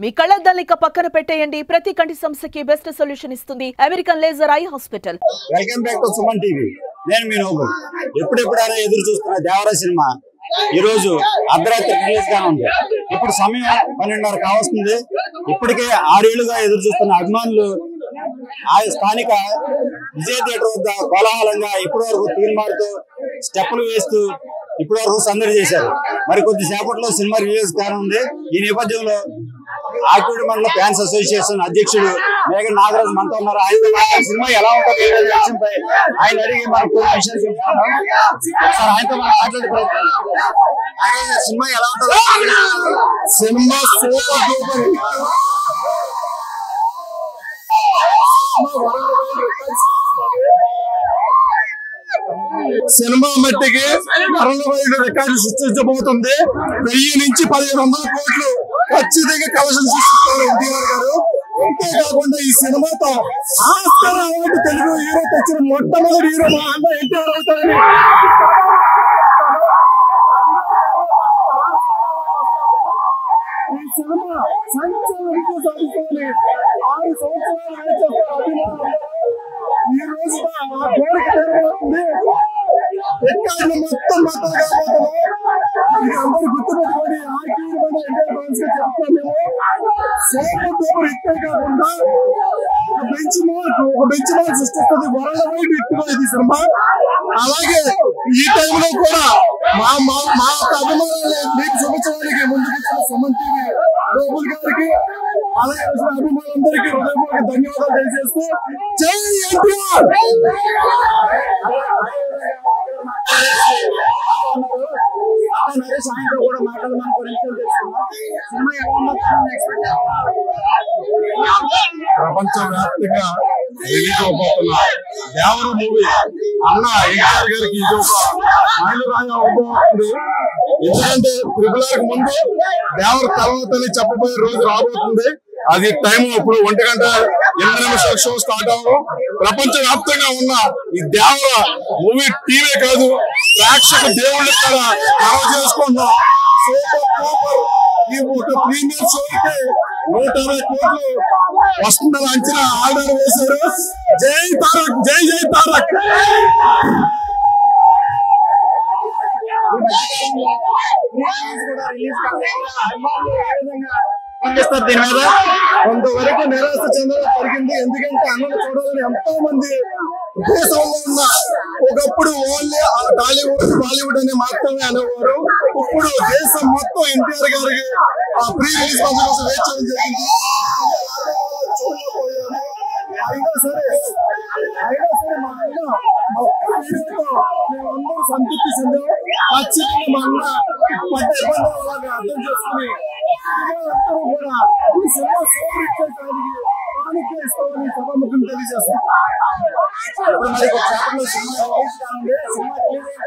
మీ కళ్ళద్దాల్ని పక్కన పెట్టేయండి. ప్రతి కంటి సమస్యకి బెస్ట్ సొల్యూషన్ ఇస్తుంది American laser eye hospital. Welcome back to Suman TV. నేను మీ నోబుల్. ఎప్పుడెప్పుడైనా ఎదురు చూస్తున్న దేవరా సినిమా ఈ రోజు అర్ధరాత్రి రిలీజ్ గా ఉంది. ఇప్పుడు సమయం 12:30 కావస్తుంది. ఇప్పటికే 6 ఏళ్లుగా ఎదురు చూస్తున్న అభిమానులు ఆ స్థానిక విజయ థియేటర్ వద్ద కోలాహలంగా ఇప్పటి వరకు తీర్మాడుతూ స్టెప్పులు వేస్తూ ఇప్పటి వరకు సందడి చేశారు. మరి కొద్దిసేపట్లో సినిమా రిలీజ్ కానుంది. ఈ నేపథ్యంలో ఆకివీడు మండల ఫ్యాన్స్ అసోసియేషన్ అధ్యక్షుడు మేఘన్ నాగరాజు మనతో ఉన్నారు. ఆయన సినిమా ఎలా ఉంటుంది విషయంపై ఆయన అడిగి మనకు విషయాలు చెప్తున్నాం. సార్ ఆయనతో మనం మాట్లాడే ప్రయత్నం. సినిమా ఎలా ఉంటుంది? Cinema super duper. సినిమా మట్టికి మరణమైన రికార్డు సృష్టించబోతుంది. 1000 నుంచి 1500 కోట్లు ఖచ్చితంగా కలెక్షన్ సృష్టిస్తారు ఎన్టీఆర్ గారు. అంతేకాకుండా ఈ సినిమాతో ఆస్కార్ అవార్డు తెలుగు హీరో తెచ్చిన మొట్టమొదటి హీరో మా అన్న ఎన్టీఆర్ అవుతారని ఈ సినిమా సంచలన విజయం సాధిస్తుంది. 6 సంవత్సరాలు ఈ రోజు ఆ కోరిక నెరవేరుతుంది. రికార్డులు మొత్తం బద్దలు కాబోతున్నాం. ఇది అందరూ గుర్తుపెట్టుకోండి. ఆకివీడు మండల ఎన్టీఆర్ ఫ్యాన్స్ గా చెప్తాం. మేము సూపర్ డూపర్ హిట్టే కాకుండా ఒక బెంచ్ మార్క్ సృష్టిస్తుంది. వరల్డ్ వైడ్ హిట్ గా ఇది సినిమా. అలాగే ఈ టైంలో కూడా మా అభిమానాన్ని మీకు చూపించడానికి ముందుకు సుమన్ టీవీ నోబుల్ గారికి అలాగే అభిమానులందరికీ హృదయపూర్వక ధన్యవాదాలు తెలియజేస్తూ జై ఎన్టీఆర్. సాయంత్రం కూడా ప్రపంచవ్యాప్తంగా రిలీజ్ అవబోతున్న దేవర మూవీ అన్న ఎన్టీఆర్ గారికి ఇది ఒక మైలురాయి అవబోతుంది. ఎందుకంటే త్రిపులాకి ముందు దేవర తర్వాత చెప్పబోయే రోజు రాబోతుంది. అది టైం ఇప్పుడు 1:08 షో స్టార్ట్ అవ్వడం. ప్రపంచ వ్యాప్తంగా ఉన్న ఈ దేవర మూవీ టీవీ కాదు ప్రేక్షక దేవుళ్ళు కూడా అరవ చేసుకుంటాం. సూపర్ సూపర్ ఈ ఒక ప్రీమియర్ షోకి 120 కోట్లు వస్తుందని అంచనా ఆర్డర్ వేశారు. జై తారక్, జై జై తారక్. దీని మీద కొంతవరకు నిరాశ చెందడం జరిగింది. ఎందుకంటే అన్నను చూడాలని ఎంతో మంది దేశంలో ఉన్న ఒకప్పుడు ఓన్లీ బాలీవుడ్ అని మాత్రమే అనేవారు. ఇప్పుడు దేశం మొత్తం ఎన్టీఆర్ గారికి ఆ ప్రీ రిలీజ్ ఫంక్షన్ వెయిట్ చేయడం జరిగింది. అయినా సరే మా అన్న మేమందరూ సంతృప్తి చెందాం. ఖచ్చితంగా మా అన్న పడ్డ ఇబ్బందులు అర్థం చేసుకుని అందరూ కూడా ఈ సినిమా సోమరిచ్చేసానికి ఇస్తామని సభాముఖం తెలియజేస్తాం. ఇప్పుడు మరి చేపల్లో సినిమా రిలీజ్ కానుంది. సినిమా రిలీజ్ అయిన